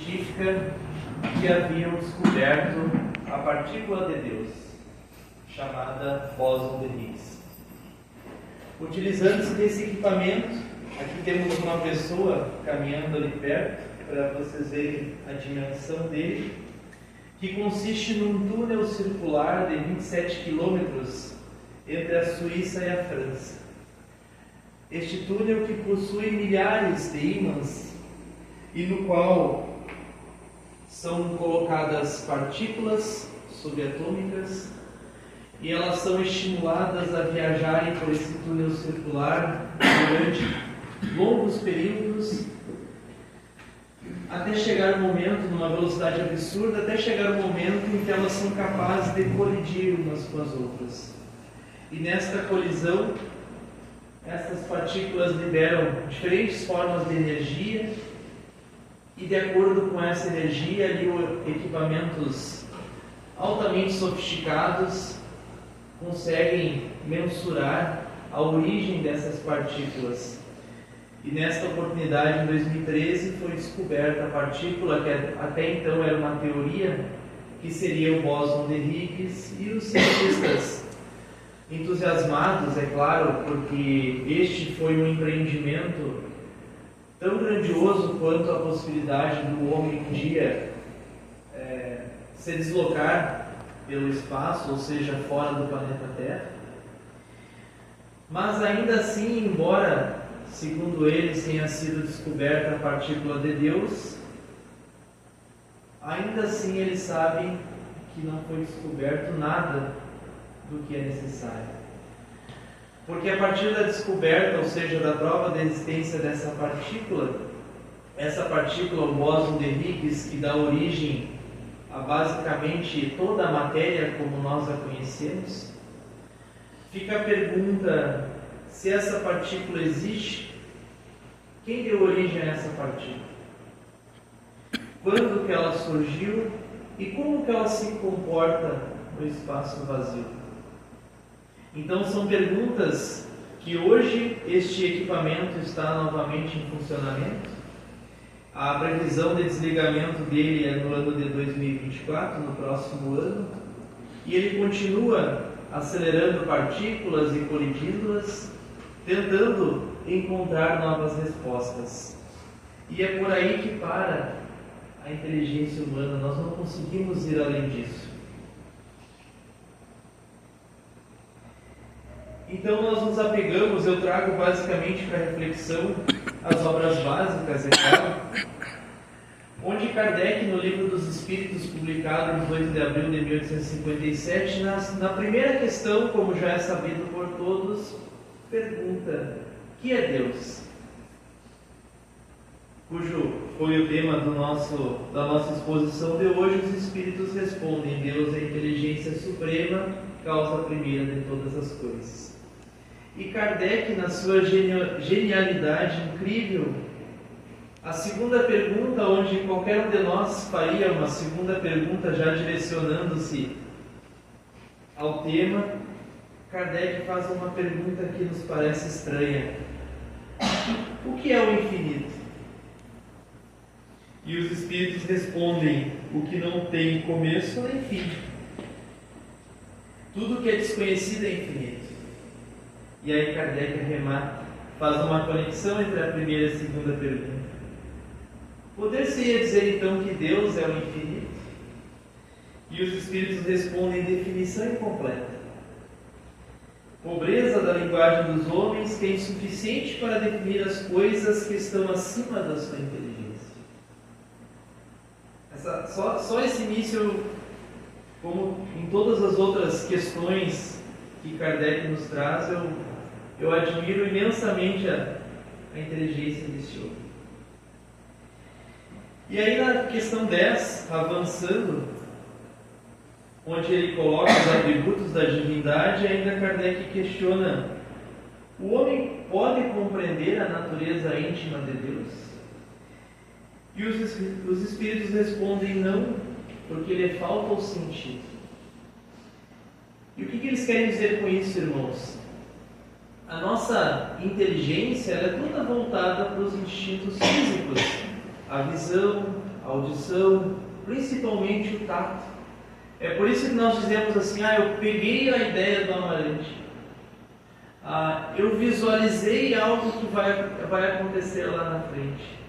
científica que haviam descoberto a partícula de Deus, chamada bóson de Higgs. Utilizando-se desse equipamento, aqui temos uma pessoa caminhando ali perto, para vocês verem a dimensão dele, que consiste num túnel circular de 27 quilômetros entre a Suíça e a França. Este túnel que possui milhares de ímãs e no qual são colocadas partículas subatômicas e elas são estimuladas a viajarem por esse túnel circular durante longos períodos até chegar um momento, numa velocidade absurda, até chegar um momento em que elas são capazes de colidir umas com as outras. E nesta colisão, essas partículas liberam diferentes formas de energia e, de acordo com essa energia, ali, equipamentos altamente sofisticados conseguem mensurar a origem dessas partículas. E nesta oportunidade, em 2013, foi descoberta a partícula que até então era uma teoria, que seria o bóson de Higgs, e os cientistas entusiasmados, é claro, porque este foi um empreendimento tão grandioso quanto a possibilidade do homem um dia se deslocar pelo espaço, ou seja, fora do planeta Terra. Mas ainda assim, embora, segundo eles, tenha sido descoberta a partícula de Deus, ainda assim eles sabem que não foi descoberto nada do que é necessário. Porque a partir da descoberta, ou seja, da prova da existência dessa partícula, o bóson de Higgs, que dá origem a basicamente toda a matéria como nós a conhecemos, fica a pergunta: se essa partícula existe, quem deu origem a essa partícula? Quando que ela surgiu e como que ela se comporta no espaço vazio? Então são perguntas que hoje este equipamento está novamente em funcionamento. A previsão de desligamento dele é no ano de 2024, no próximo ano, e ele continua acelerando partículas e colidindo-as, tentando encontrar novas respostas. E é por aí que para a inteligência humana, nós não conseguimos ir além disso. Então nós nos apegamos, eu trago basicamente para reflexão as obras básicas, é claro, onde Kardec, no Livro dos Espíritos, publicado em 8 de abril de 1857, na primeira questão, como já é sabido por todos, pergunta: que é Deus? Cujo foi o tema da nossa exposição de hoje. Os Espíritos respondem: Deus é a inteligência suprema, causa primeira de todas as coisas. E Kardec, na sua genialidade incrível, a segunda pergunta, onde qualquer um de nós faria uma segunda pergunta já direcionando-se ao tema, Kardec faz uma pergunta que nos parece estranha: o que é o infinito? E os Espíritos respondem: o que não tem começo nem fim. Tudo que é desconhecido é infinito. E aí Kardec arremata, faz uma conexão entre a primeira e a segunda pergunta. Poder-se-ia dizer então que Deus é o infinito? E os Espíritos respondem: definição incompleta. Pobreza da linguagem dos homens, que é insuficiente para definir as coisas que estão acima da sua inteligência. Só esse início, como em todas as outras questões que Kardec nos traz, eu admiro imensamente a inteligência deste homem. E aí na questão 10, avançando, onde ele coloca os atributos da divindade, ainda Kardec questiona: o homem pode compreender a natureza íntima de Deus? E os Espíritos respondem: não, porque lhe falta o sentido. E o que eles querem dizer com isso, irmãos? A nossa inteligência ela é toda voltada para os instintos físicos, a visão, a a audição, principalmente o tato. É por isso que nós dizemos assim, eu peguei a ideia do Amarante, eu visualizei algo que vai acontecer lá na frente.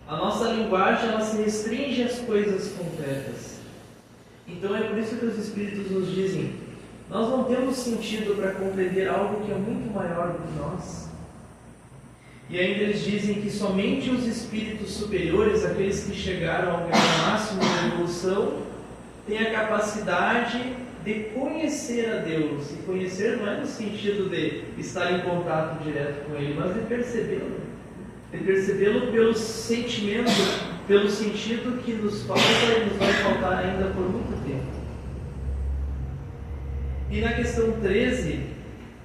A nossa linguagem, ela se restringe às coisas concretas. Então é por isso que os Espíritos nos dizem, nós não temos sentido para compreender algo que é muito maior do que nós. E ainda eles dizem que somente os espíritos superiores, aqueles que chegaram ao grau máximo da evolução, têm a capacidade de conhecer a Deus. E conhecer não é no sentido de estar em contato direto com Ele, mas de percebê-lo. De percebê-lo pelo sentimento, pelo sentido que nos falta e nos vai faltar ainda por muito tempo. E na questão 13,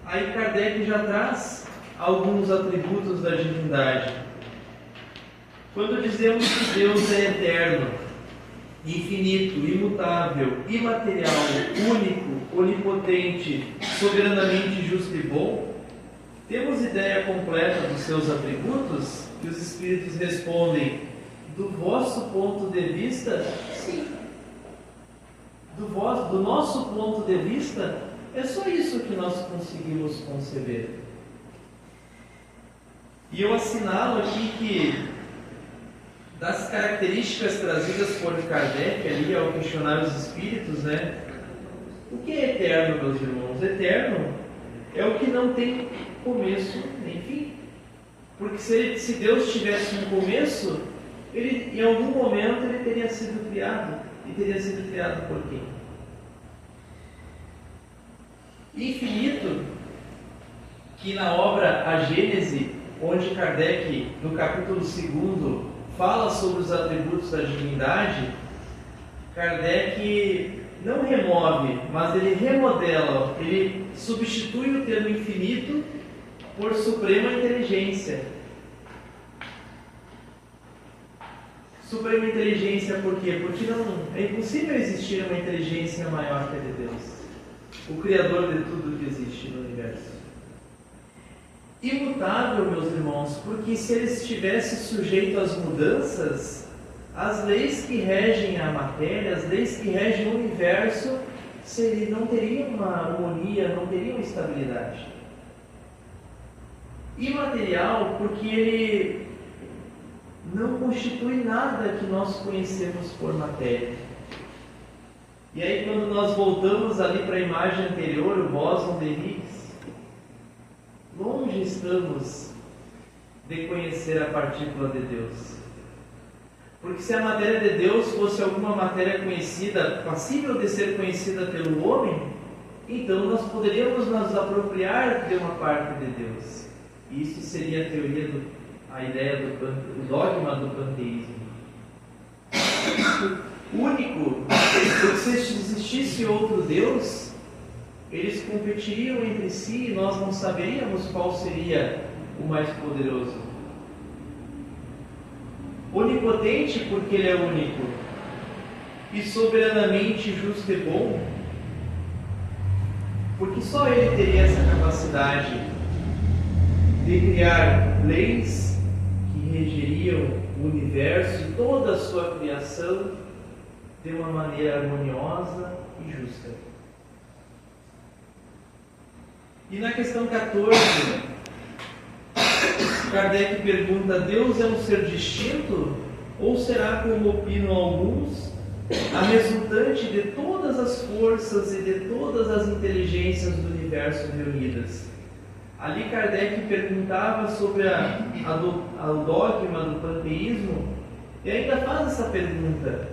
aí Kardec já traz alguns atributos da divindade. Quando dizemos que Deus é eterno, infinito, imutável, imaterial, único, onipotente, soberanamente justo e bom, temos ideia completa dos seus atributos? Que os Espíritos respondem, do vosso ponto de vista, sim. Do nosso ponto de vista, é só isso que nós conseguimos conceber. E eu assinalo aqui que, das características trazidas por Kardec ali ao questionar os Espíritos, o que é eterno, meus irmãos? Eterno é o que não tem começo nem fim. Porque se Deus tivesse um começo, em algum momento ele teria sido criado. E teria sido criado por quem? Infinito, que na obra A Gênese, onde Kardec, no capítulo 2, fala sobre os atributos da divindade, Kardec não remove, mas ele remodela, ele substitui o termo infinito por suprema inteligência. Suprema inteligência por quê? Porque é impossível existir uma inteligência maior que a de Deus, o Criador de tudo que existe no universo. Imutável, meus irmãos, porque se ele estivesse sujeito às mudanças, as leis que regem a matéria, as leis que regem o universo, não teriam uma harmonia, não teriam estabilidade. Imaterial, porque ele não constitui nada que nós conhecemos por matéria. E aí, quando nós voltamos ali para a imagem anterior, o bóson de Higgs, longe estamos de conhecer a partícula de Deus. Porque se a matéria de Deus fosse alguma matéria conhecida, passível de ser conhecida pelo homem, então nós poderíamos nos apropriar de uma parte de Deus. E isso seria a ideia do dogma do panteísmo. Único, porque se existisse outro Deus, eles competiriam entre si e nós não saberíamos qual seria o mais poderoso. Onipotente, porque ele é único, e soberanamente justo e bom, porque só ele teria essa capacidade de criar leis que regeriam o universo e toda a sua criação de uma maneira harmoniosa e justa. E na questão 14, Kardec pergunta: Deus é um ser distinto? Ou será, como opinam alguns, a resultante de todas as forças e de todas as inteligências do universo reunidas? Ali Kardec perguntava sobre o dogma do panteísmo e ainda faz essa pergunta,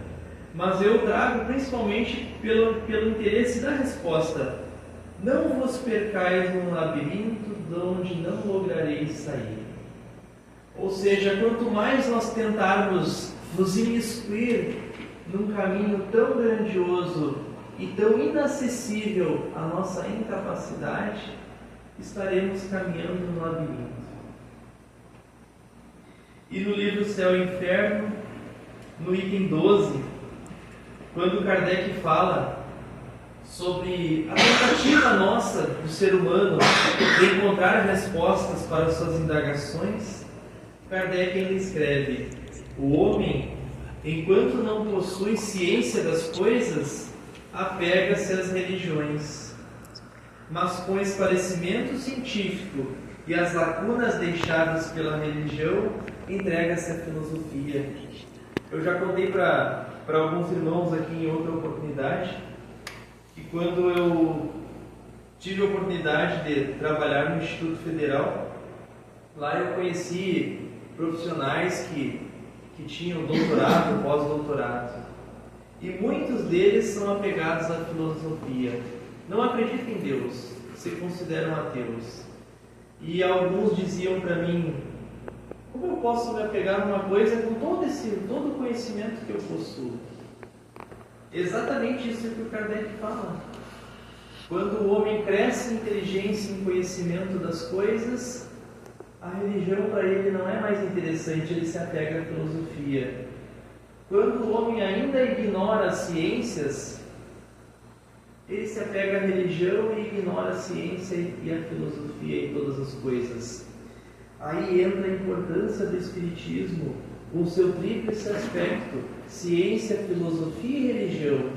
mas eu trago principalmente pelo interesse da resposta. Não vos percais num labirinto de onde não lograreis sair. Ou seja, quanto mais nós tentarmos nos imiscuir num caminho tão grandioso e tão inacessível à nossa incapacidade, estaremos caminhando no labirinto. E no livro Céu e Inferno, no item 12, quando Kardec fala sobre a tentativa nossa do ser humano de encontrar respostas para suas indagações, Kardec ainda escreve: o homem enquanto não possui ciência das coisas, apega-se às religiões. Mas com o esclarecimento científico e as lacunas deixadas pela religião, entrega-se à filosofia. Eu já contei para alguns irmãos aqui em outra oportunidade que quando eu tive a oportunidade de trabalhar no Instituto Federal, lá eu conheci profissionais que tinham doutorado, pós-doutorado. E muitos deles são apegados à filosofia. Não acreditam em Deus, se consideram ateus. E alguns diziam para mim: como eu posso me apegar a uma coisa com todo o conhecimento que eu possuo? Exatamente isso que o Kardec fala. Quando o homem cresce em inteligência e em conhecimento das coisas, a religião para ele não é mais interessante, ele se apega à filosofia. Quando o homem ainda ignora as ciências, ele se apega à religião e ignora a ciência e a filosofia em todas as coisas. Aí entra a importância do Espiritismo, com seu tríplice aspecto: ciência, filosofia e religião.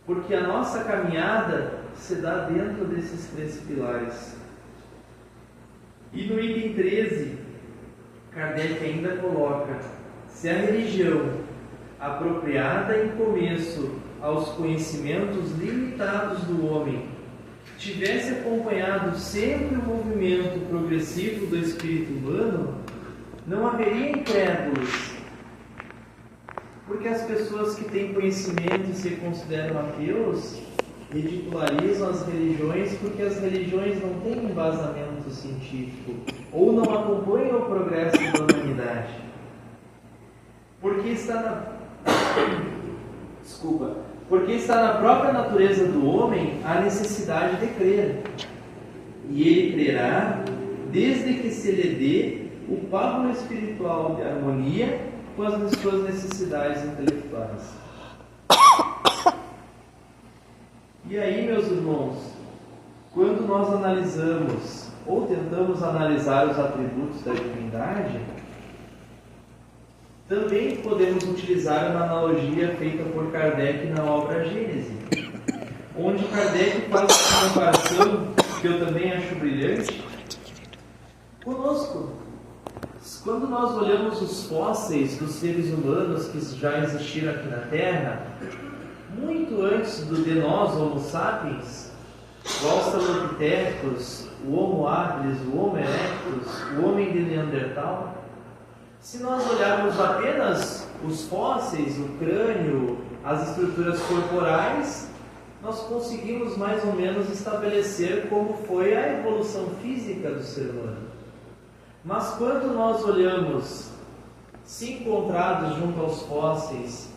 Porque a nossa caminhada se dá dentro desses três pilares. E no item 13, Kardec ainda coloca: se a religião, apropriada em começo aos conhecimentos limitados do homem, tivesse acompanhado sempre o movimento progressivo do espírito humano, não haveria incrédulos. Porque as pessoas que têm conhecimento e se consideram ateus ridicularizam as religiões porque as religiões não têm embasamento científico ou não acompanham o progresso da humanidade. Porque está na própria natureza do homem a necessidade de crer. E ele crerá desde que se lhe dê o pábulo espiritual de harmonia com as suas necessidades intelectuais. E aí, meus irmãos, quando nós analisamos ou tentamos analisar os atributos da divindade, também podemos utilizar uma analogia feita por Kardec na obra Gênese, onde Kardec faz uma comparação que eu também acho brilhante conosco. Quando nós olhamos os fósseis dos seres humanos que já existiram aqui na Terra, muito antes de nós, Homo sapiens, o Australopithecus, o Homo habilis, o Homo erectus, o homem de Neandertal, se nós olharmos apenas os fósseis, o crânio, as estruturas corporais, nós conseguimos mais ou menos estabelecer como foi a evolução física do ser humano. Mas quando nós olhamos, se encontrados junto aos fósseis,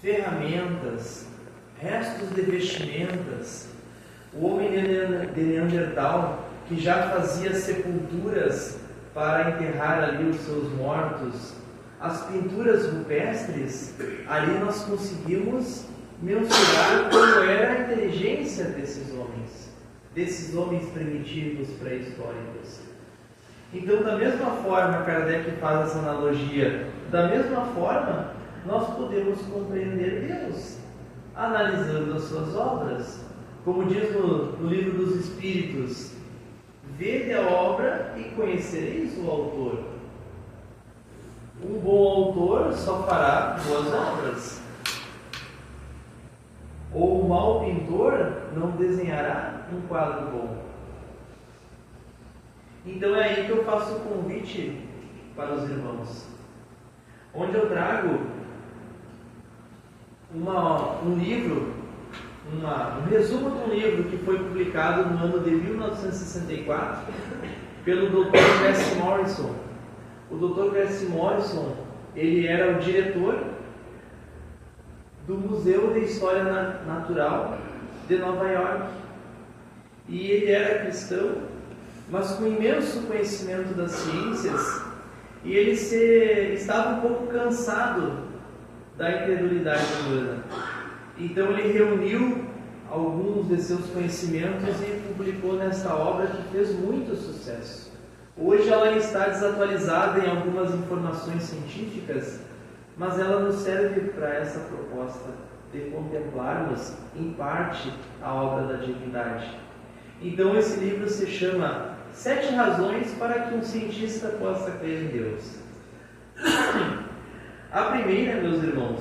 ferramentas, restos de vestimentas, o homem de Neandertal, que já fazia sepulturas para enterrar ali os seus mortos, as pinturas rupestres, ali nós conseguimos mensurar como era a inteligência desses homens primitivos pré-históricos. Então, da mesma forma, Kardec faz essa analogia, da mesma forma, nós podemos compreender Deus, analisando as suas obras. Como diz no Livro dos Espíritos: vede a obra e conhecereis o autor. Um bom autor só fará boas obras. Ou um mau pintor não desenhará um quadro bom. Então é aí que eu faço o convite para os irmãos, onde eu trago um livro, um resumo de um livro que foi publicado no ano de 1964 pelo Dr. Gressel Morrison. O Dr. Gressel Morrison, ele era o diretor do Museu de História Natural de Nova York. E ele era cristão, mas com imenso conhecimento das ciências, e ele estava um pouco cansado da incredulidade humana. Então ele reuniu alguns de seus conhecimentos e publicou nesta obra que fez muito sucesso. Hoje ela está desatualizada em algumas informações científicas, mas ela nos serve para essa proposta de contemplarmos, em parte, a obra da divindade. Então esse livro se chama 7 razões para que um cientista possa crer em Deus. A primeira, meus irmãos,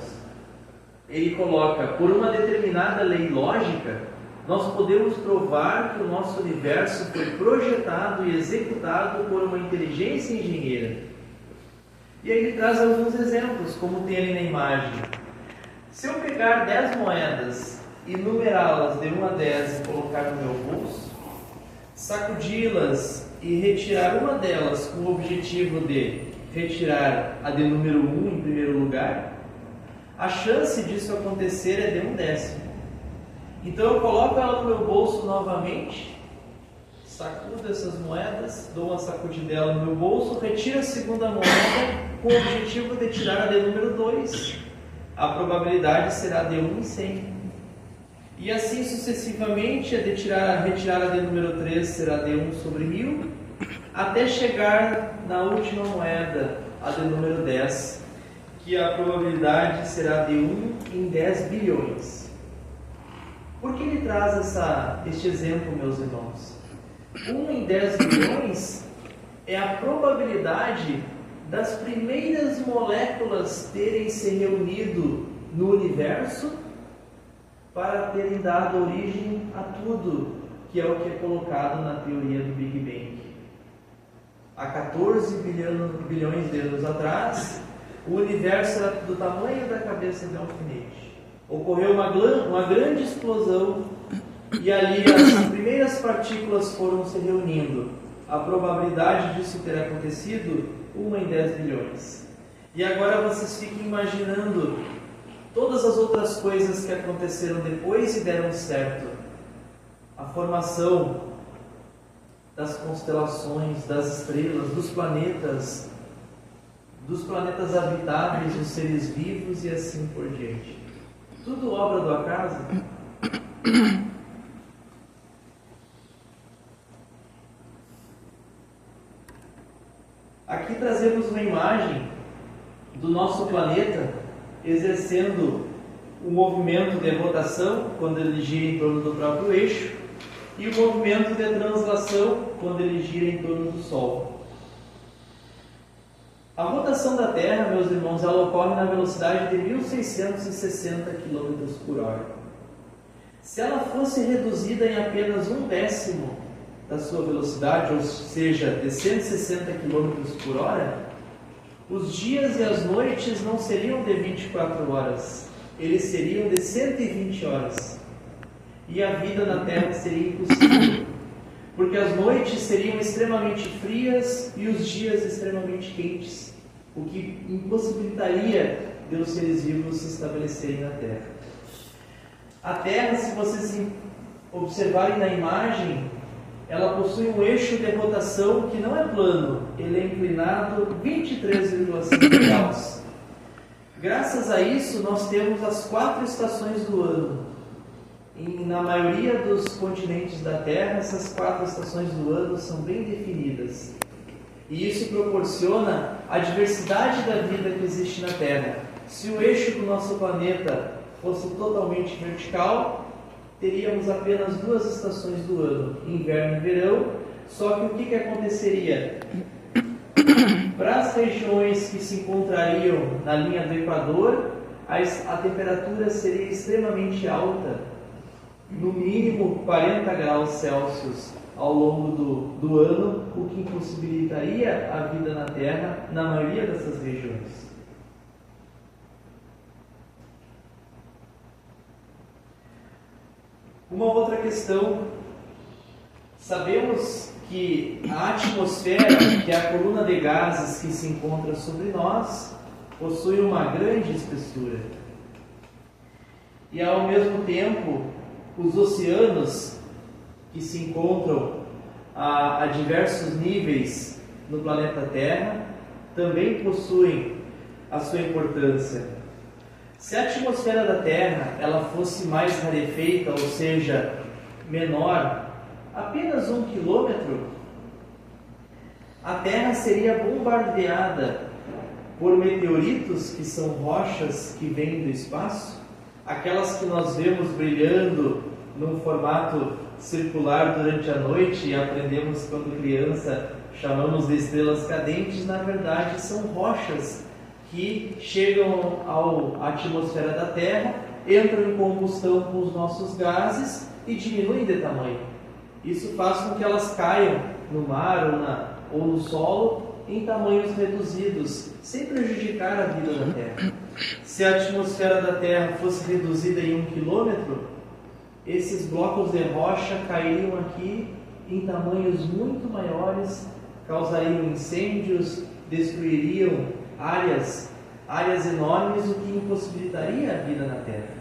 ele coloca: por uma determinada lei lógica, nós podemos provar que o nosso universo foi projetado e executado por uma inteligência engenheira. E aí ele traz alguns exemplos, como tem ali na imagem. Se eu pegar 10 moedas e numerá-las de 1 a 10 e colocar no meu bolso, sacudi-las e retirar uma delas com o objetivo de retirar a de número 1 em primeiro lugar, a chance disso acontecer é de 1/10. Então eu coloco ela no meu bolso novamente, sacudo essas moedas, dou uma sacudidela no meu bolso, retiro a segunda moeda com o objetivo de tirar a de número 2. A probabilidade será de 1 em 100. E assim sucessivamente, a retirar a de número 3 será de 1 sobre 1000, até chegar na última moeda, a de número 10, que a probabilidade será de 1 em 10 bilhões. Por que ele traz este exemplo, meus irmãos? 1 em 10 bilhões é a probabilidade das primeiras moléculas terem se reunido no universo para terem dado origem a tudo, que é o que é colocado na teoria do Big Bang. Há 14 bilhões de anos atrás, o universo era do tamanho da cabeça de um alfinete. Ocorreu uma grande explosão e ali as primeiras partículas foram se reunindo. A probabilidade disso ter acontecido, 1 em 10 bilhões. E agora vocês fiquem imaginando todas as outras coisas que aconteceram depois e deram certo. A formação das constelações, das estrelas, dos planetas habitáveis, dos seres vivos e assim por diante. Tudo obra do acaso? Aqui trazemos uma imagem do nosso planeta exercendo o movimento de rotação quando ele gira em torno do próprio eixo e o movimento de translação quando ele gira em torno do Sol. A rotação da Terra, meus irmãos, ela ocorre na velocidade de 1660 km por hora. Se ela fosse reduzida em apenas 1/10 da sua velocidade, ou seja, de 160 km por hora, os dias e as noites não seriam de 24 horas, eles seriam de 120 horas. E a vida na Terra seria impossível, porque as noites seriam extremamente frias e os dias extremamente quentes, o que impossibilitaria de os seres vivos se estabelecerem na Terra. A Terra, se vocês observarem na imagem, ela possui um eixo de rotação que não é plano, ele é inclinado 23,5 graus. Graças a isso, nós temos as 4 estações do ano. E na maioria dos continentes da Terra, essas 4 estações do ano são bem definidas. E isso proporciona a diversidade da vida que existe na Terra. Se o eixo do nosso planeta fosse totalmente vertical, teríamos apenas 2 estações do ano, inverno e verão. Só que o que aconteceria? Para as regiões que se encontrariam na linha do Equador, a temperatura seria extremamente alta, no mínimo 40 graus Celsius ao longo do ano, o que impossibilitaria a vida na Terra na maioria dessas regiões. Uma outra questão: sabemos que a atmosfera, que é a coluna de gases que se encontra sobre nós, possui uma grande espessura. E ao mesmo tempo, os oceanos, que se encontram a diversos níveis no planeta Terra, também possuem a sua importância. Se a atmosfera da Terra ela fosse mais rarefeita, ou seja, menor, apenas 1 quilômetro, a Terra seria bombardeada por meteoritos, que são rochas que vêm do espaço, aquelas que nós vemos brilhando num formato circular durante a noite e aprendemos quando criança, chamamos de estrelas cadentes, na verdade são rochas que chegam à atmosfera da Terra, entram em combustão com os nossos gases e diminuem de tamanho. Isso faz com que elas caiam no mar ou no solo em tamanhos reduzidos, sem prejudicar a vida da Terra. Se a atmosfera da Terra fosse reduzida em 1 quilômetro, esses blocos de rocha cairiam aqui em tamanhos muito maiores, causariam incêndios, destruiriam áreas enormes, o que impossibilitaria a vida na Terra.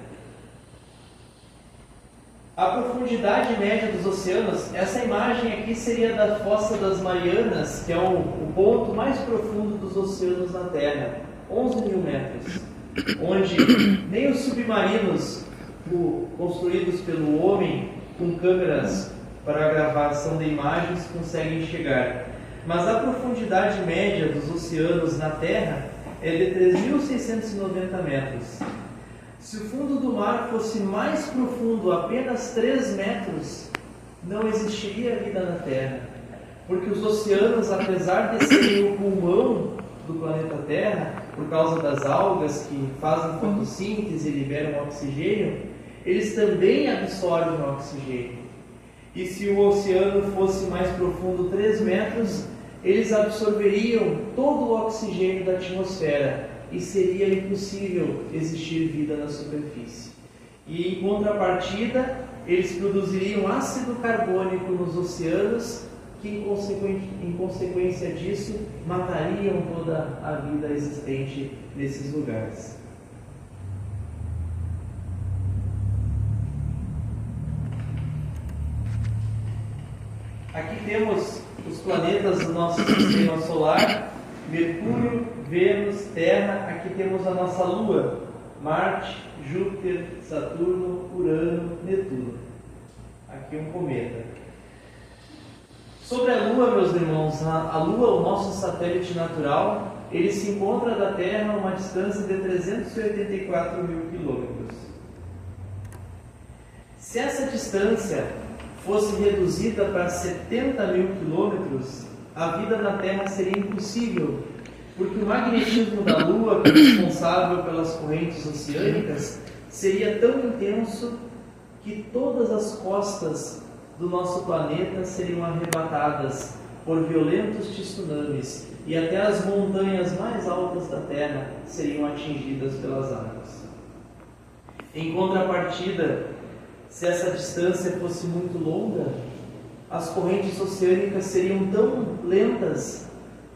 A profundidade média dos oceanos, essa imagem aqui seria da Fossa das Marianas, que é o ponto mais profundo dos oceanos na Terra, 11 mil metros, onde nem os submarinos construídos pelo homem com câmeras para a gravação de imagens conseguem chegar. Mas a profundidade média dos oceanos na Terra é de 3.690 metros. Se o fundo do mar fosse mais profundo, apenas 3 metros, não existiria vida na Terra. Porque os oceanos, apesar de serem o pulmão do planeta Terra, por causa das algas que fazem fotossíntese e liberam oxigênio, eles também absorvem o oxigênio. E se o oceano fosse mais profundo 3 metros, eles absorveriam todo o oxigênio da atmosfera e seria impossível existir vida na superfície. E em contrapartida, eles produziriam ácido carbônico nos oceanos, que em consequência disso matariam toda a vida existente nesses lugares. Aqui temos os planetas do nosso sistema solar: Mercúrio, Vênus, Terra. Aqui temos a nossa Lua: Marte, Júpiter, Saturno, Urano, Netuno. Aqui um cometa. Sobre a Lua, meus irmãos, a Lua, o nosso satélite natural, ele se encontra da Terra a uma distância de 384 mil quilômetros. Se essa distância fosse reduzida para 70 mil quilômetros, a vida na Terra seria impossível, porque o magnetismo da Lua, que é responsável pelas correntes oceânicas, seria tão intenso que todas as costas do nosso planeta seriam arrebatadas por violentos tsunamis e até as montanhas mais altas da Terra seriam atingidas pelas águas. Em contrapartida, se essa distância fosse muito longa, as correntes oceânicas seriam tão lentas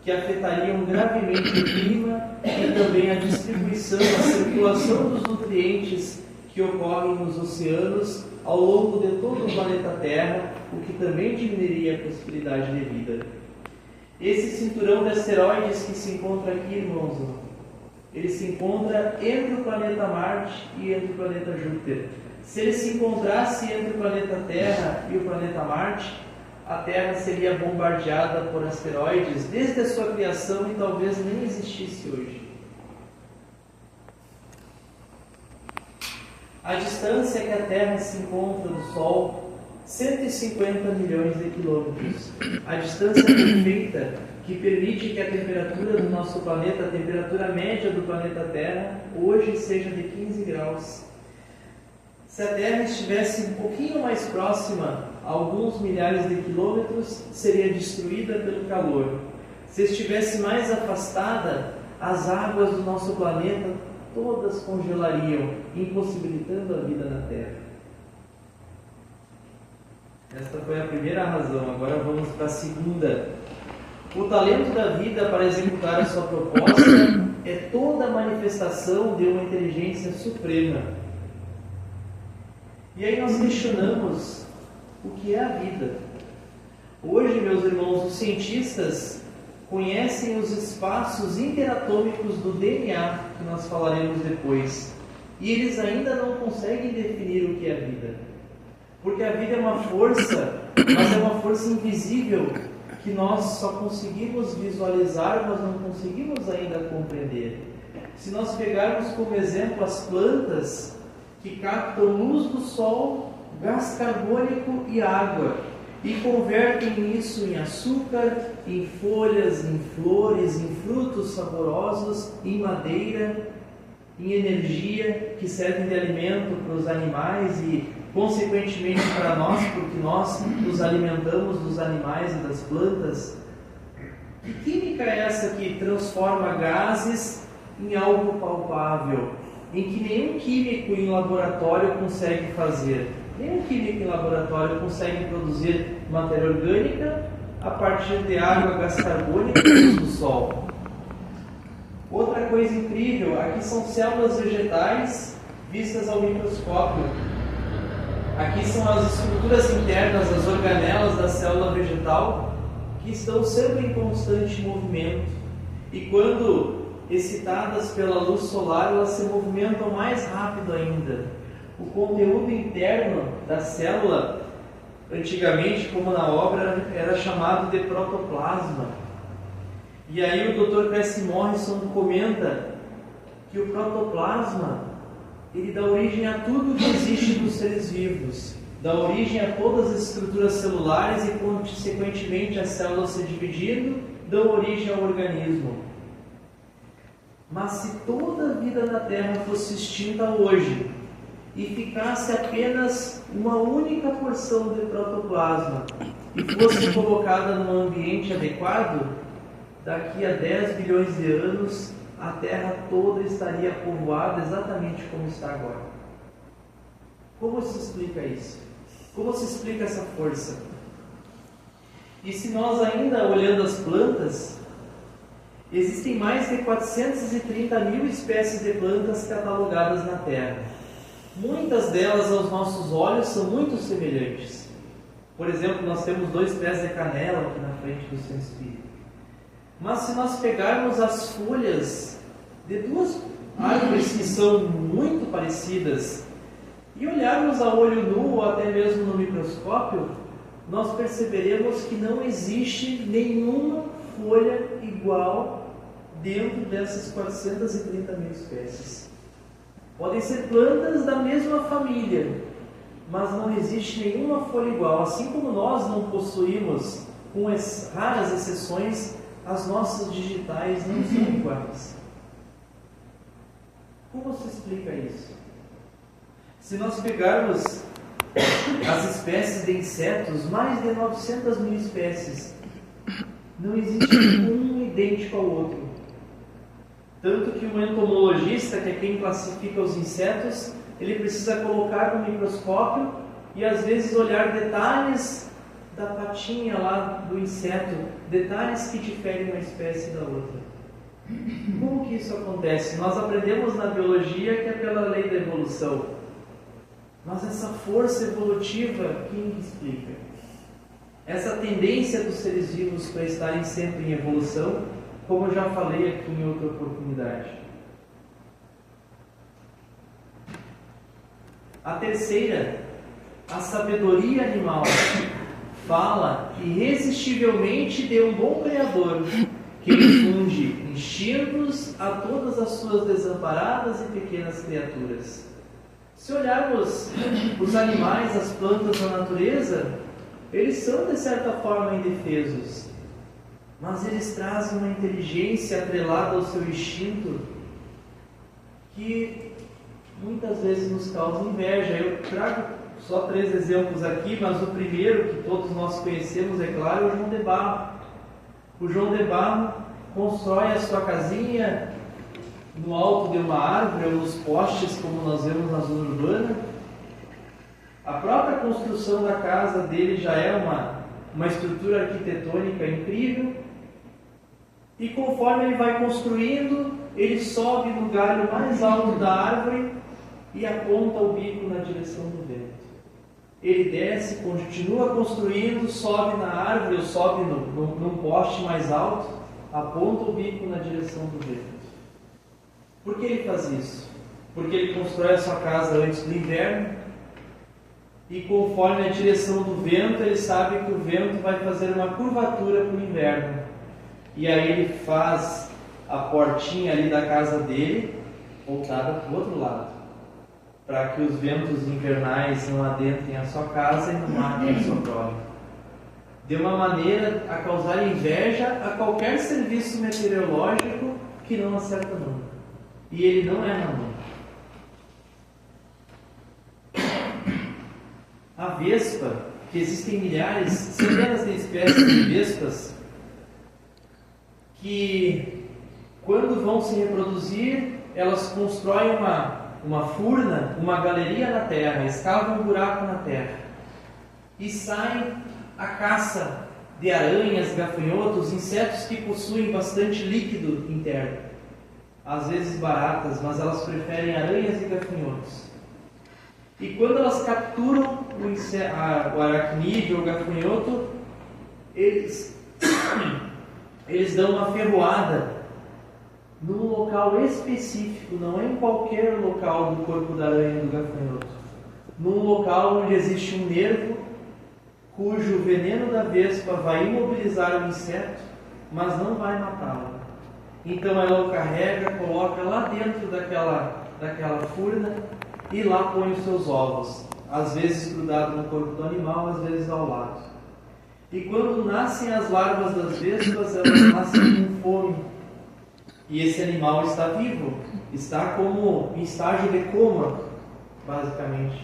que afetariam gravemente o clima e também a distribuição, a circulação dos nutrientes que ocorrem nos oceanos ao longo de todo o planeta Terra, o que também diminuiria a possibilidade de vida. Esse cinturão de asteroides que se encontra aqui, irmãos, ele se encontra entre o planeta Marte e entre o planeta Júpiter. Se ele se encontrasse entre o planeta Terra e o planeta Marte, a Terra seria bombardeada por asteroides desde a sua criação e talvez nem existisse hoje. A distância que a Terra se encontra do Sol, 150 milhões de quilômetros. A distância perfeita que permite que a temperatura do nosso planeta, a temperatura média do planeta Terra, hoje seja de 15 graus. Se a Terra estivesse um pouquinho mais próxima, a alguns milhares de quilômetros, seria destruída pelo calor. Se estivesse mais afastada, as águas do nosso planeta todas congelariam, impossibilitando a vida na Terra. Esta foi a primeira razão. Agora vamos para a segunda. O talento da vida para executar a sua proposta é toda a manifestação de uma inteligência suprema. E aí nós questionamos o que é a vida. Hoje, meus irmãos, os cientistas conhecem os espaços interatômicos do DNA, que nós falaremos depois, e eles ainda não conseguem definir o que é a vida. Porque a vida é uma força, mas é uma força invisível, que nós só conseguimos visualizar, mas não conseguimos ainda compreender. Se nós pegarmos como exemplo as plantas que captam luz do sol, gás carbônico e água, e convertem isso em açúcar, em folhas, em flores, em frutos saborosos, em madeira, em energia que servem de alimento para os animais e, consequentemente, para nós, porque nós nos alimentamos dos animais e das plantas. Que química é essa que transforma gases em algo palpável, em que nenhum químico em laboratório consegue fazer? Nenhum químico em laboratório consegue produzir matéria orgânica a partir de água, gás carbônico e luz do sol. Outra coisa incrível, aqui são células vegetais vistas ao microscópio. Aqui são as estruturas internas, as organelas da célula vegetal, que estão sempre em constante movimento. E quando excitadas pela luz solar, elas se movimentam mais rápido ainda. O conteúdo interno da célula, antigamente, como na obra, era chamado de protoplasma. E aí o Dr. Cressy Morrison comenta que o protoplasma, ele dá origem a tudo que existe dos seres vivos, dá origem a todas as estruturas celulares e, consequentemente, as células se dividindo, dão origem ao organismo. Mas se toda a vida na Terra fosse extinta hoje e ficasse apenas uma única porção de protoplasma e fosse colocada num ambiente adequado, daqui a 10 bilhões de anos a Terra toda estaria povoada exatamente como está agora. Como se explica isso? Como se explica essa força? E se nós ainda olhando as plantas, existem mais de 430 mil espécies de plantas catalogadas na Terra. Muitas delas, aos nossos olhos, são muito semelhantes. Por exemplo, nós temos 2 pés de canela aqui na frente do Santo Espírito. Mas se nós pegarmos as folhas de 2 árvores que são muito parecidas e olharmos a olho nu ou até mesmo no microscópio, nós perceberemos que não existe nenhuma folha igual dentro dessas 430 mil espécies. Podem ser plantas da mesma família, mas não existe nenhuma folha igual. Assim como nós não possuímos, com raras exceções, as nossas digitais não são iguais. Como se explica isso? Se nós pegarmos as espécies de insetos, mais de 900 mil espécies, não existe um idêntico ao outro. Tanto que um entomologista, que é quem classifica os insetos, ele precisa colocar no microscópio e às vezes olhar detalhes da patinha lá do inseto, detalhes que diferem uma espécie da outra. Como que isso acontece? Nós aprendemos na biologia que é pela lei da evolução. Mas essa força evolutiva, quem explica? Essa tendência dos seres vivos para estarem sempre em evolução, como eu já falei aqui em outra oportunidade. A terceira, a sabedoria animal, fala irresistivelmente de um bom Criador, que infunde instintos a todas as suas desamparadas e pequenas criaturas. Se olharmos os animais, as plantas da natureza, eles são de certa forma indefesos, mas eles trazem uma inteligência atrelada ao seu instinto que muitas vezes nos causa inveja. Eu trago só 3 exemplos aqui, mas o primeiro que todos nós conhecemos, é claro, é o João de Barro. O João de Barro constrói a sua casinha no alto de uma árvore ou nos postes, como nós vemos na zona urbana. A própria construção da casa dele já é uma estrutura arquitetônica incrível. E conforme ele vai construindo, ele sobe no galho mais alto da árvore e aponta o bico na direção do vento. Ele desce, continua construindo, sobe na árvore ou sobe num poste mais alto, aponta o bico na direção do vento. Por que ele faz isso? Porque ele constrói a sua casa antes do inverno e conforme a direção do vento, ele sabe que o vento vai fazer uma curvatura para o inverno. E aí ele faz a portinha ali da casa dele voltada para o outro lado, para que os ventos invernais não adentrem a sua casa e não matem a sua prole. De uma maneira a causar inveja a qualquer serviço meteorológico que não acerta nunca. E ele não é mamão. A vespa, que existem milhares, centenas de espécies de vespas, que quando vão se reproduzir, elas constroem uma furna, uma galeria na terra, escavam um buraco na terra e saem à caça de aranhas, gafanhotos, insetos que possuem bastante líquido interno. Às vezes baratas, mas elas preferem aranhas e gafanhotos. E quando elas capturam o aracnídeo ou o gafanhoto, eles dão uma ferroada num local específico, não é em qualquer local do corpo da aranha e do gafanhoto. Num local onde existe um nervo cujo veneno da vespa vai imobilizar o inseto, mas não vai matá-lo. Então ela o carrega, coloca lá dentro daquela furna e lá põe os seus ovos, às vezes grudado no corpo do animal, às vezes ao lado. E quando nascem as larvas das vespas, elas nascem com fome. E esse animal está vivo, está como em estágio de coma, basicamente.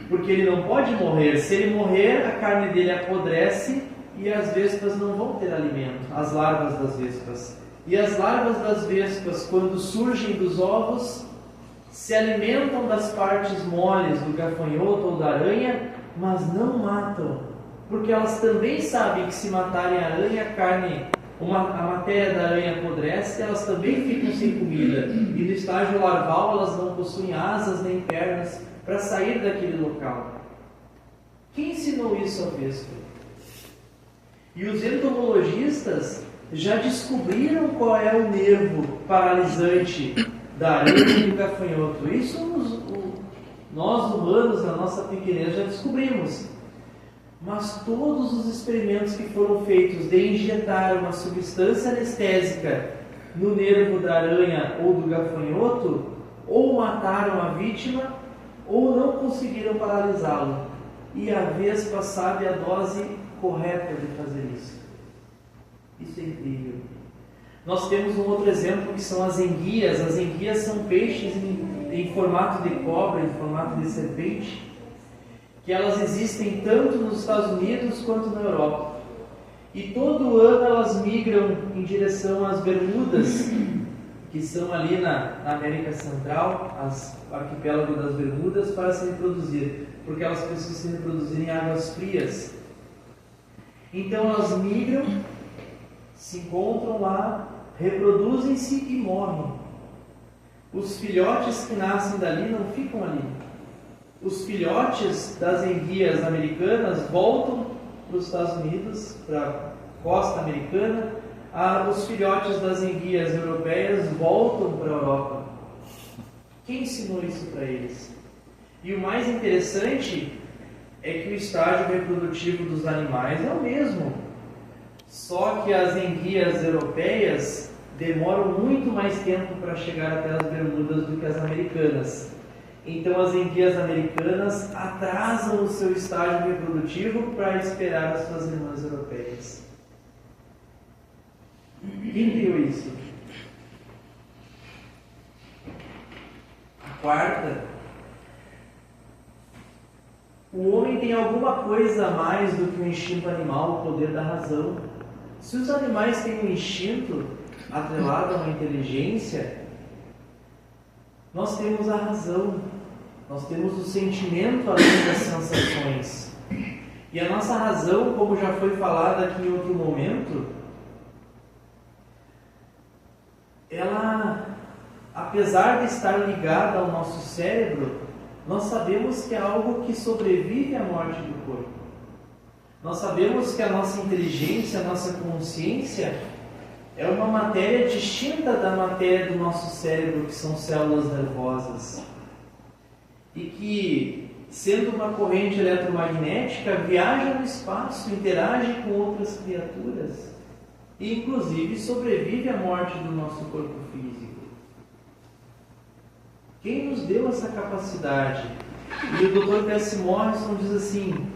Porque ele não pode morrer. Se ele morrer, a carne dele apodrece e as vespas não vão ter alimento, as larvas das vespas. E as larvas das vespas, quando surgem dos ovos, se alimentam das partes moles do gafanhoto ou da aranha, mas não matam, porque elas também sabem que se matarem a aranha, a matéria da aranha apodrece, elas também ficam sem comida. E no estágio larval elas não possuem asas nem pernas para sair daquele local. Quem ensinou isso à vespa? E os entomologistas já descobriram qual é o nervo paralisante da aranha e do gafanhoto. Isso nós humanos, na nossa pequenez, já descobrimos. Mas todos os experimentos que foram feitos de injetar uma substância anestésica no nervo da aranha ou do gafanhoto, ou mataram a vítima, ou não conseguiram paralisá-lo. E a vespa sabe a dose correta de fazer isso. Isso é incrível. Nós temos um outro exemplo que são as enguias. As enguias são peixes em formato de cobra, em formato de serpente, que elas existem tanto nos Estados Unidos quanto na Europa. E todo ano elas migram em direção às Bermudas, que são ali na América Central, o arquipélago das Bermudas, para se reproduzir, porque elas precisam se reproduzir em águas frias. Então elas migram, se encontram lá, reproduzem-se e morrem. Os filhotes que nascem dali não ficam ali. Os filhotes das enguias americanas voltam para os Estados Unidos, para a costa americana. Os filhotes das enguias europeias voltam para a Europa. Quem ensinou isso para eles? E o mais interessante é que o estágio reprodutivo dos animais é o mesmo. Só que as enguias europeias demoram muito mais tempo para chegar até as Bermudas do que as americanas. Então as enguias americanas atrasam o seu estágio reprodutivo para esperar as suas irmãs europeias. Quem criou isso? A quarta, o homem tem alguma coisa a mais do que o instinto animal, o poder da razão. Se os animais têm um instinto atrelado a uma inteligência, nós temos a razão, nós temos o sentimento além das sensações. E a nossa razão, como já foi falado aqui em outro momento, ela, apesar de estar ligada ao nosso cérebro, nós sabemos que é algo que sobrevive à morte do corpo. Nós sabemos que a nossa inteligência, a nossa consciência é uma matéria distinta da matéria do nosso cérebro, que são células nervosas. E que sendo uma corrente eletromagnética, viaja no espaço, interage com outras criaturas e, inclusive, sobrevive à morte do nosso corpo físico. Quem nos deu essa capacidade? E o Dr. Percy Morrison diz assim: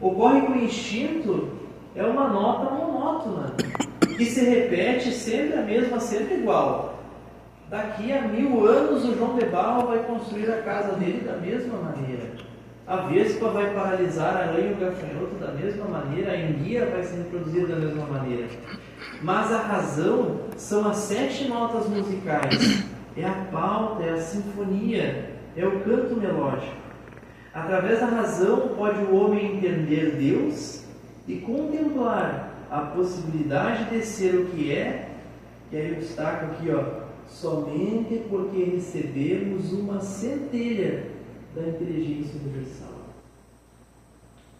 ocorre que o instinto é uma nota monótona, que se repete sempre a mesma, sempre igual. Daqui a 1000 anos o João de Barro vai construir a casa dele da mesma maneira. A vespa vai paralisar a aranha e o gafanhoto da mesma maneira, a enguia vai se reproduzir da mesma maneira. Mas a razão são as 7 notas musicais, é a pauta, é a sinfonia, é o canto melódico. Através da razão pode o homem entender Deus e contemplar a possibilidade de ser o que é, e aí eu destaco aqui, somente porque recebemos uma centelha da inteligência universal.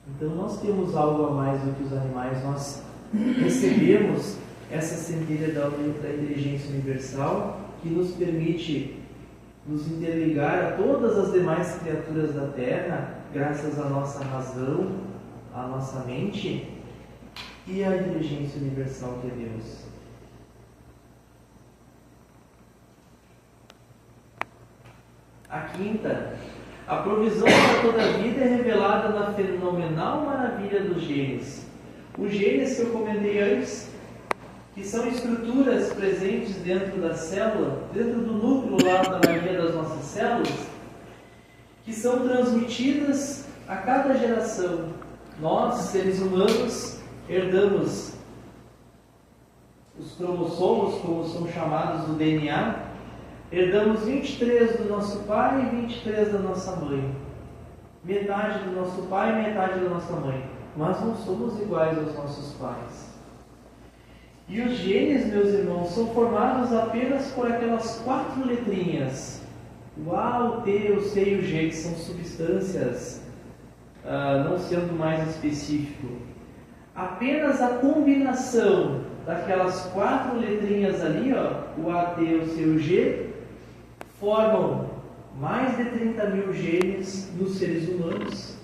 Então nós temos algo a mais do que os animais, nós recebemos essa centelha da inteligência universal que nos permite nos interligar a todas as demais criaturas da Terra, graças à nossa razão, à nossa mente e à inteligência universal que é Deus. A quinta, a provisão para toda a vida é revelada na fenomenal maravilha dos genes. Os genes que eu comentei antes, que são estruturas presentes dentro da célula, dentro do núcleo lá da maioria das nossas células, que são transmitidas a cada geração. Nós, seres humanos, herdamos os cromossomos, como são chamados, do DNA, herdamos 23 do nosso pai e 23 da nossa mãe. Metade do nosso pai e metade da nossa mãe. Mas não somos iguais aos nossos pais. E os genes, meus irmãos, são formados apenas por aquelas 4 letrinhas. O A, o T, o C e o G, que são substâncias, não sendo mais específico. Apenas a combinação daquelas 4 letrinhas ali, o A, T, o C e o G, formam mais de 30 mil genes nos seres humanos.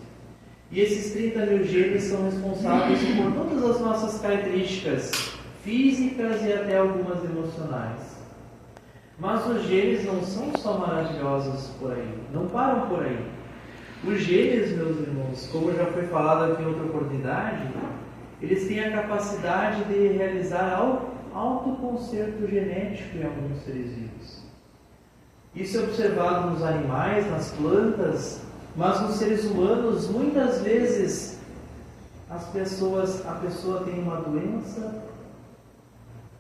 E esses 30 mil genes são responsáveis por todas as nossas características físicas e até algumas emocionais. Mas os genes não são só maravilhosos por aí, não param por aí. Os genes, meus irmãos, como já foi falado aqui em outra oportunidade, eles têm a capacidade de realizar autoconcerto genético em alguns seres vivos. Isso é observado nos animais, nas plantas, mas nos seres humanos, muitas vezes a pessoa tem uma doença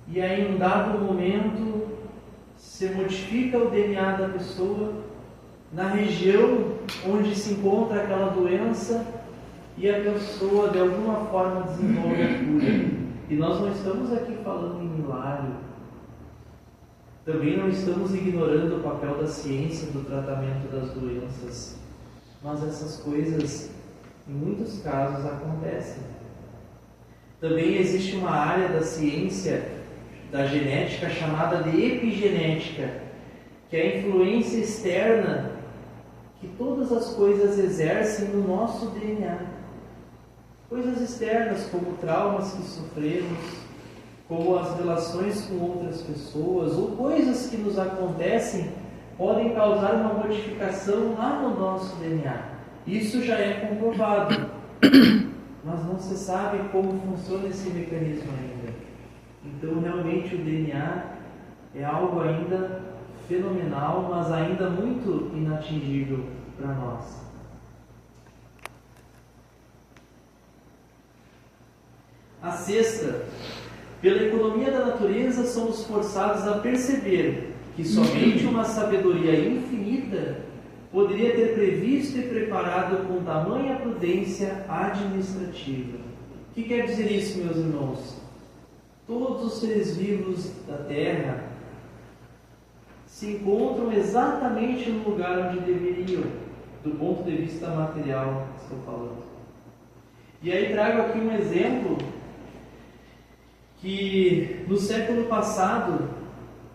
e aí em um dado momento se modifica o DNA da pessoa na região onde se encontra aquela doença e a pessoa de alguma forma desenvolve a cura. E nós não estamos aqui falando em milagre. Também não estamos ignorando o papel da ciência do tratamento das doenças. Mas essas coisas, em muitos casos, acontecem. Também existe uma área da ciência, da genética, chamada de epigenética, que é a influência externa que todas as coisas exercem no nosso DNA. Coisas externas, como traumas que sofremos, como as relações com outras pessoas, ou coisas que nos acontecem, podem causar uma modificação lá no nosso DNA. Isso já é comprovado, mas não se sabe como funciona esse mecanismo ainda. Então, realmente, o DNA é algo ainda fenomenal, mas ainda muito inatingível para nós. A sexta, pela economia da natureza, somos forçados a perceber que somente uma sabedoria infinita poderia ter previsto e preparado com tamanha prudência administrativa. O que quer dizer isso, meus irmãos? Todos os seres vivos da Terra se encontram exatamente no lugar onde deveriam, do ponto de vista material, estou falando. E aí trago aqui um exemplo que no século passado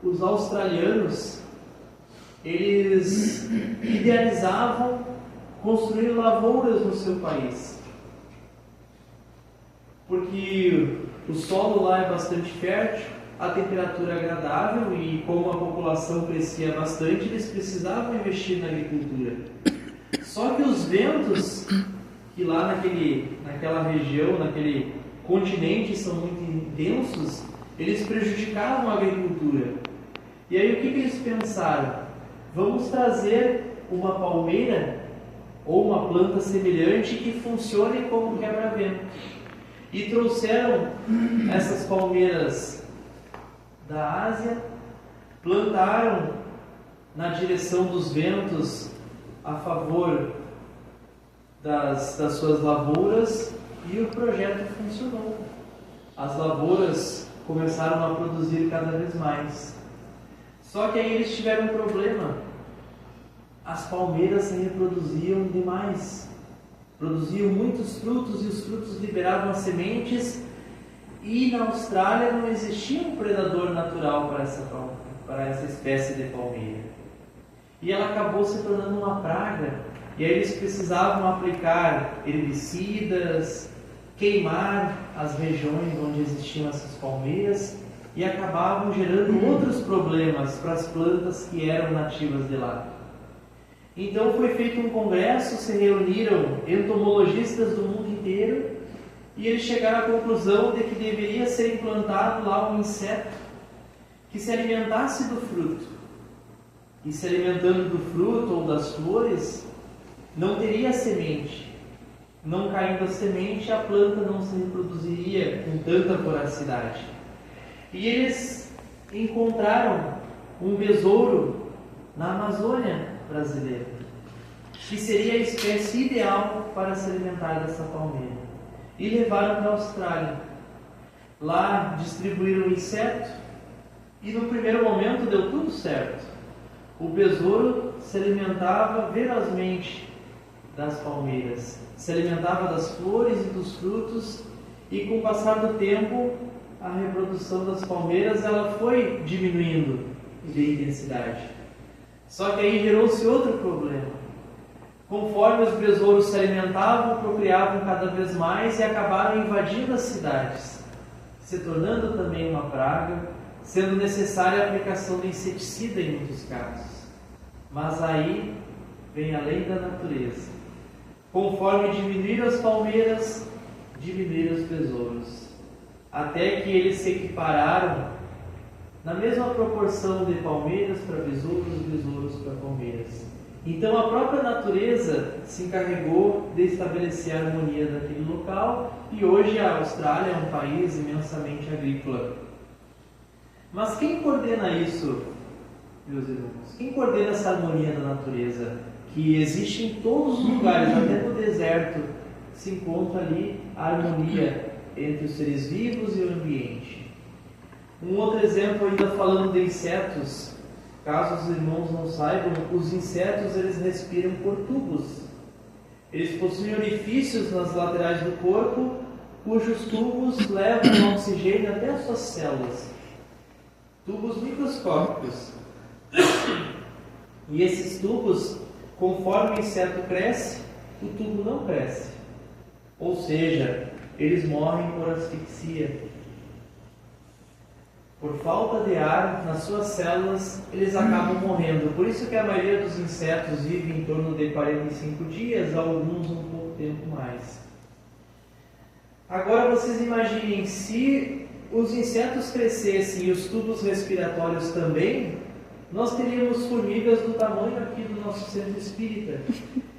os australianos eles idealizavam construir lavouras no seu país. Porque o solo lá é bastante fértil, a temperatura é agradável e como a população crescia bastante, eles precisavam investir na agricultura. Só que os ventos, que lá naquela região, naquele continente, são muito intensos, eles prejudicavam a agricultura. E aí o que eles pensaram? Vamos trazer uma palmeira ou uma planta semelhante que funcione como quebra-vento. E trouxeram essas palmeiras da Ásia, plantaram na direção dos ventos a favor das suas lavouras e o projeto funcionou. As lavouras começaram a produzir cada vez mais. Só que aí eles tiveram um problema. As palmeiras se reproduziam demais. Produziam muitos frutos e os frutos liberavam as sementes. E na Austrália não existia um predador natural para essa espécie de palmeira. E ela acabou se tornando uma praga. E aí eles precisavam aplicar herbicidas, queimar as regiões onde existiam essas palmeiras e acabavam gerando outros problemas para as plantas que eram nativas de lá. Então foi feito um congresso, se reuniram entomologistas do mundo inteiro e eles chegaram à conclusão de que deveria ser implantado lá um inseto que se alimentasse do fruto. E se alimentando do fruto ou das flores, não teria semente. Não caindo a semente, a planta não se reproduziria com tanta voracidade. E eles encontraram um besouro na Amazônia brasileira, que seria a espécie ideal para se alimentar dessa palmeira. E levaram para a Austrália. Lá distribuíram o inseto e no primeiro momento deu tudo certo. O besouro se alimentava ferozmente das palmeiras, se alimentava das flores e dos frutos, e com o passar do tempo a reprodução das palmeiras ela foi diminuindo de intensidade. Só que aí gerou-se outro problema. Conforme os besouros se alimentavam, procriavam cada vez mais e acabaram invadindo as cidades, se tornando também uma praga, sendo necessária a aplicação de inseticida em muitos casos. Mas aí vem a lei da natureza. Conforme diminuíram as palmeiras, diminuíram os besouros, até que eles se equipararam na mesma proporção de palmeiras para besouros, besouros para palmeiras. Então a própria natureza se encarregou de estabelecer a harmonia daquele local e hoje a Austrália é um país imensamente agrícola. Mas quem coordena isso, meus irmãos? Quem coordena essa harmonia da natureza que existe em todos os lugares, até no deserto, se encontra ali a harmonia entre os seres vivos e o ambiente? Um outro exemplo, ainda falando de insetos, caso os irmãos não saibam, os insetos eles respiram por tubos. Eles possuem orifícios nas laterais do corpo, cujos tubos levam o oxigênio até as suas células. Tubos microscópicos. E esses tubos, conforme o inseto cresce, o tubo não cresce. Ou seja, eles morrem por asfixia. Por falta de ar nas suas células, eles acabam morrendo. Por isso que a maioria dos insetos vive em torno de 45 dias, alguns um pouco tempo mais. Agora vocês imaginem, se os insetos crescessem e os tubos respiratórios também, nós teríamos formigas do tamanho aqui do nosso centro espírita.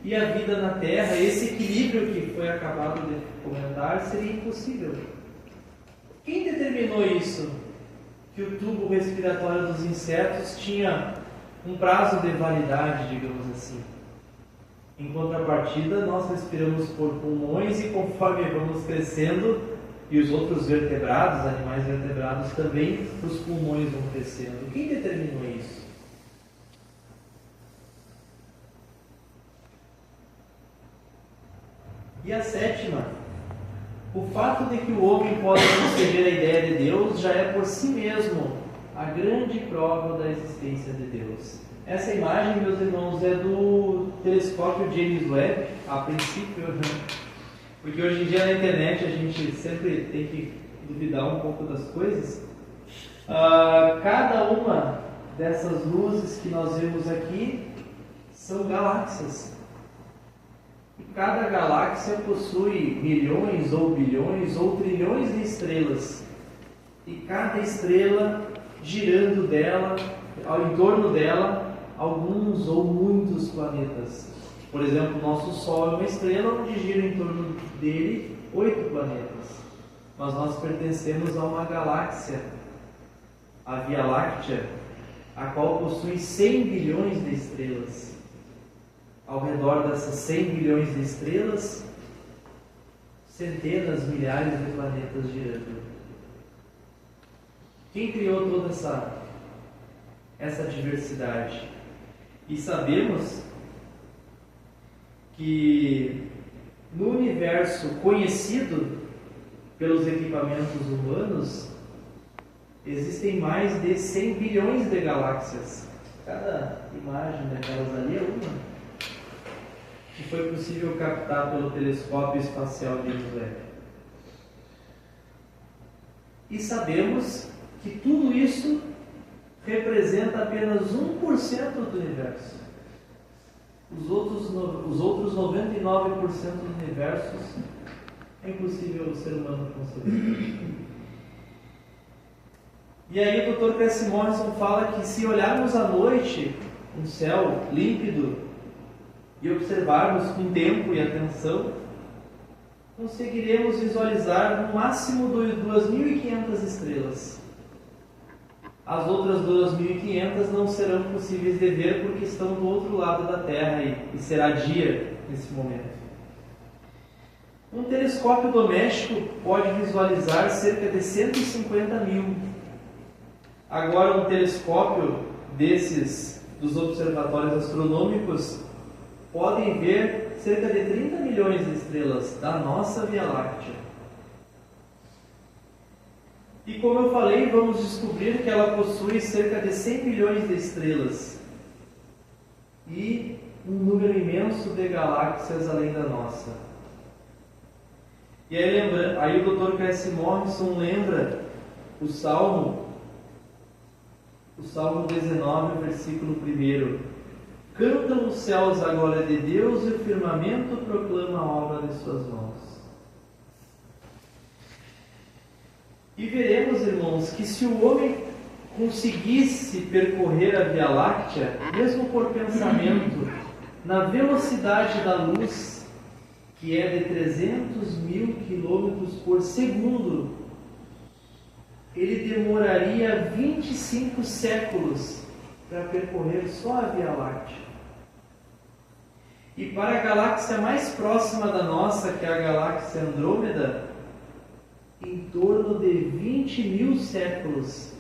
E a vida na Terra, esse equilíbrio que foi acabado de comentar, seria impossível. Quem determinou isso? Que o tubo respiratório dos insetos tinha um prazo de validade, digamos assim. Em contrapartida, nós respiramos por pulmões e conforme vamos crescendo, e os outros vertebrados, animais vertebrados também, os pulmões vão crescendo. Quem determinou isso? E a sétima, o fato de que o homem pode conceber a ideia de Deus já é por si mesmo a grande prova da existência de Deus. Essa imagem, meus irmãos, é do telescópio James Webb, a princípio, porque hoje em dia na internet a gente sempre tem que duvidar um pouco das coisas. Cada uma dessas luzes que nós vemos aqui são galáxias. E cada galáxia possui milhões ou bilhões ou trilhões de estrelas. E cada estrela girando dela, em torno dela, alguns ou muitos planetas. Por exemplo, o nosso Sol é uma estrela onde gira em torno dele 8 planetas. Mas nós pertencemos a uma galáxia, a Via Láctea, a qual possui 100 bilhões de estrelas. Ao redor dessas 100 bilhões de estrelas, centenas, milhares de planetas girando. Quem criou toda essa diversidade? E sabemos que no universo conhecido pelos equipamentos humanos, existem mais de 100 bilhões de galáxias. Cada imagem daquelas ali é uma que foi possível captar pelo telescópio espacial James Webb. E sabemos que tudo isso representa apenas 1% do universo. Os outros 99% do universo é impossível o ser humano conceber. E aí o Dr. Cassie Morrison fala que se olharmos à noite um céu límpido e observarmos com tempo e atenção, conseguiremos visualizar no máximo 2.500 estrelas. As outras 2.500 não serão possíveis de ver porque estão do outro lado da Terra e será dia nesse momento. Um telescópio doméstico pode visualizar cerca de 150 mil. Agora, um telescópio dos observatórios astronômicos podem ver cerca de 30 milhões de estrelas da nossa Via Láctea. E como eu falei, vamos descobrir que ela possui cerca de 100 bilhões de estrelas e um número imenso de galáxias além da nossa. E aí o Dr. Cassie Morrison lembra o Salmo 19, versículo 1. Cantam os céus a glória de Deus e o firmamento proclama a obra de suas mãos. E veremos, irmãos, que se o homem conseguisse percorrer a Via Láctea, mesmo por pensamento, na velocidade da luz, que é de 300 mil quilômetros por segundo, ele demoraria 25 séculos para percorrer só a Via Láctea. E para a galáxia mais próxima da nossa, que é a galáxia Andrômeda, em torno de 20 mil séculos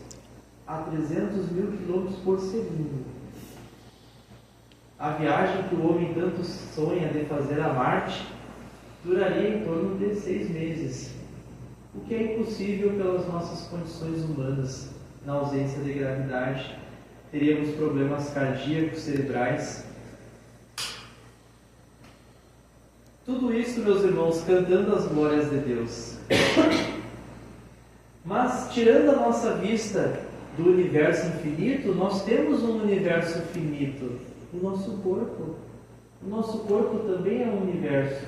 a 300 mil quilômetros por segundo. A viagem que o homem tanto sonha de fazer a Marte duraria em torno de 6 meses, o que é impossível pelas nossas condições humanas. Na ausência de gravidade, teríamos problemas cardíacos, cerebrais. Tudo isso, meus irmãos, cantando as glórias de Deus. Mas, tirando a nossa vista do universo infinito, nós temos um universo finito, o nosso corpo. O nosso corpo também é um universo.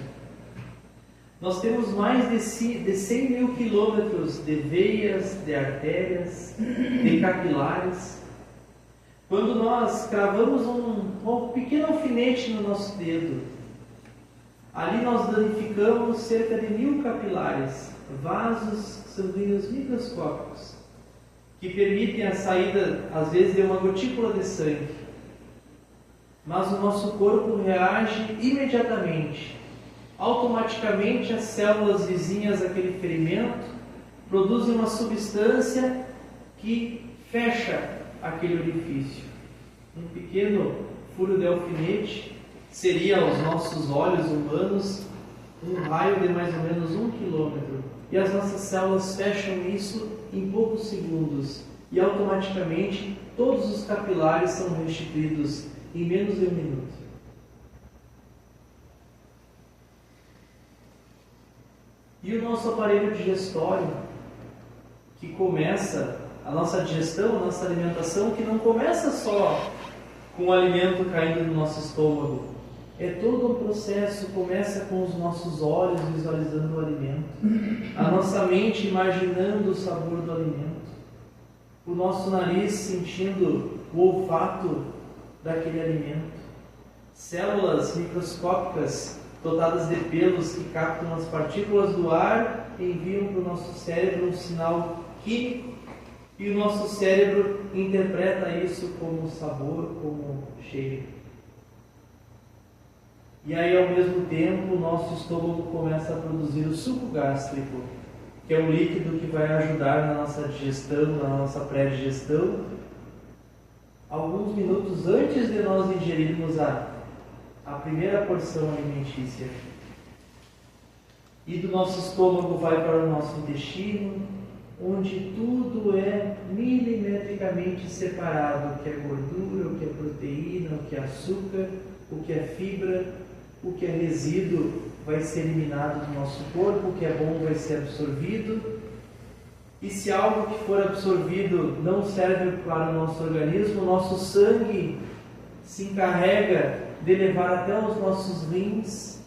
Nós temos mais de 100 mil quilômetros de veias, de artérias, de capilares. Quando nós cravamos um pequeno alfinete no nosso dedo, ali nós danificamos cerca de 1000 capilares, vasos sanguíneos microscópicos, que permitem a saída, às vezes, de uma gotícula de sangue. Mas o nosso corpo reage imediatamente. Automaticamente, as células vizinhas àquele ferimento produzem uma substância que fecha aquele orifício. Um pequeno furo de alfinete seria aos nossos olhos humanos um raio de mais ou menos 1 quilômetro. E as nossas células fecham isso em poucos segundos. E automaticamente todos os capilares são restituídos em menos de 1 minuto. E o nosso aparelho digestório, que começa a nossa digestão, a nossa alimentação, que não começa só com o alimento caindo no nosso estômago. É todo um processo, começa com os nossos olhos visualizando o alimento, a nossa mente imaginando o sabor do alimento, o nosso nariz sentindo o olfato daquele alimento, células microscópicas dotadas de pelos que captam as partículas do ar e enviam para o nosso cérebro um sinal químico, e o nosso cérebro interpreta isso como sabor, como cheiro. E aí, ao mesmo tempo, o nosso estômago começa a produzir o suco gástrico, que é um líquido que vai ajudar na nossa digestão, na nossa pré-digestão, alguns minutos antes de nós ingerirmos a primeira porção alimentícia. E do nosso estômago vai para o nosso intestino, onde tudo é milimetricamente separado, o que é gordura, o que é proteína, o que é açúcar, o que é fibra, o que é resíduo vai ser eliminado do nosso corpo, o que é bom vai ser absorvido. E se algo que for absorvido não serve para o nosso organismo, o nosso sangue se encarrega de levar até os nossos rins,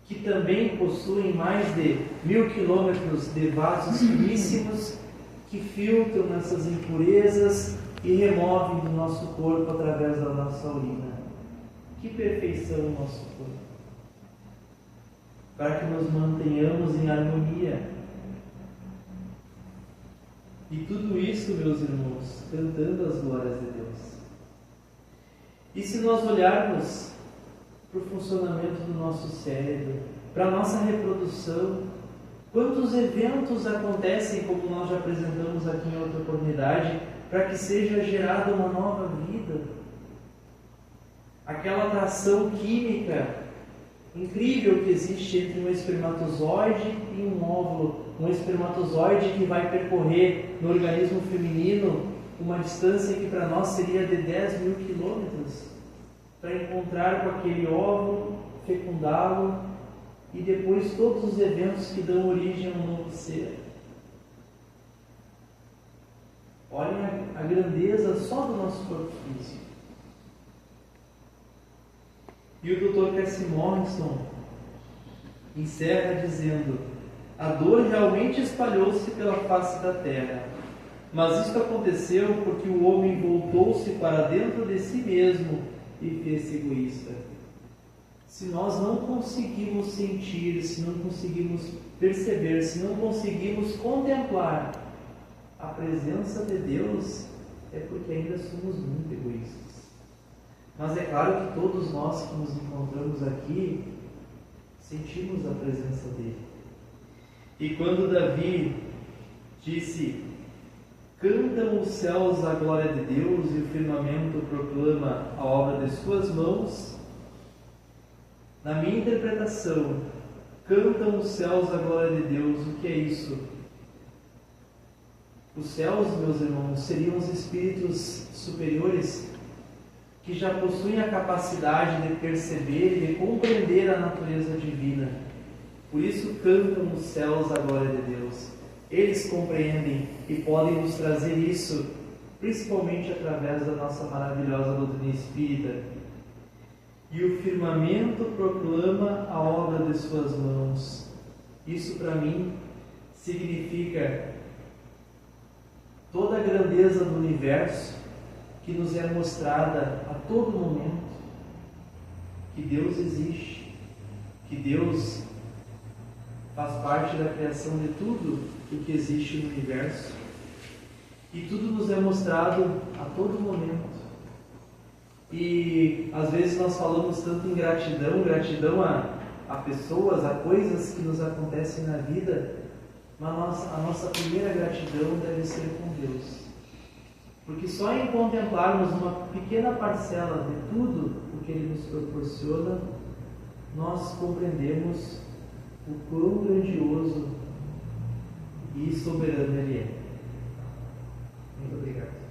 que também possuem mais de 1000 quilômetros de vasos finíssimos que filtram essas impurezas e removem do nosso corpo através da nossa urina. Que perfeição o nosso corpo! Para que nos mantenhamos em harmonia. E tudo isso, meus irmãos, cantando as glórias de Deus. E se nós olharmos para o funcionamento do nosso cérebro, para a nossa reprodução, quantos eventos acontecem, como nós já apresentamos aqui em outra oportunidade, para que seja gerada uma nova vida? Aquela atração química incrível que existe entre um espermatozoide e um óvulo, um espermatozoide que vai percorrer no organismo feminino uma distância que para nós seria de 10.000 quilômetros, para encontrar com aquele óvulo, fecundá-lo e depois todos os eventos que dão origem a um novo ser. Olhem a grandeza só do nosso corpo físico. E o Dr. Cassie Morrison encerra dizendo: a dor realmente espalhou-se pela face da terra, mas isto aconteceu porque o homem voltou-se para dentro de si mesmo e fez-se egoísta. Se nós não conseguimos sentir, se não conseguimos perceber, se não conseguimos contemplar a presença de Deus, é porque ainda somos muito egoístas. Mas é claro que todos nós que nos encontramos aqui sentimos a presença dele. E quando Davi disse: cantam os céus a glória de Deus e o firmamento proclama a obra de suas mãos, na minha interpretação, cantam os céus a glória de Deus. O que é isso? Os céus, meus irmãos, seriam os espíritos superiores que já possuem a capacidade de perceber e de compreender a natureza divina. Por isso cantam os céus a glória de Deus. Eles compreendem e podem nos trazer isso, principalmente através da nossa maravilhosa doutrina espírita. E o firmamento proclama a obra de suas mãos. Isso para mim significa toda a grandeza do universo que nos é mostrada a todo momento, que Deus existe, que Deus faz parte da criação de tudo o que existe no universo, e tudo nos é mostrado a todo momento. E às vezes nós falamos tanto em gratidão a pessoas, a coisas que nos acontecem na vida, mas a nossa primeira gratidão deve ser com Deus. Porque só em contemplarmos uma pequena parcela de tudo o que Ele nos proporciona, nós compreendemos o quão grandioso e soberano Ele é. Muito obrigado.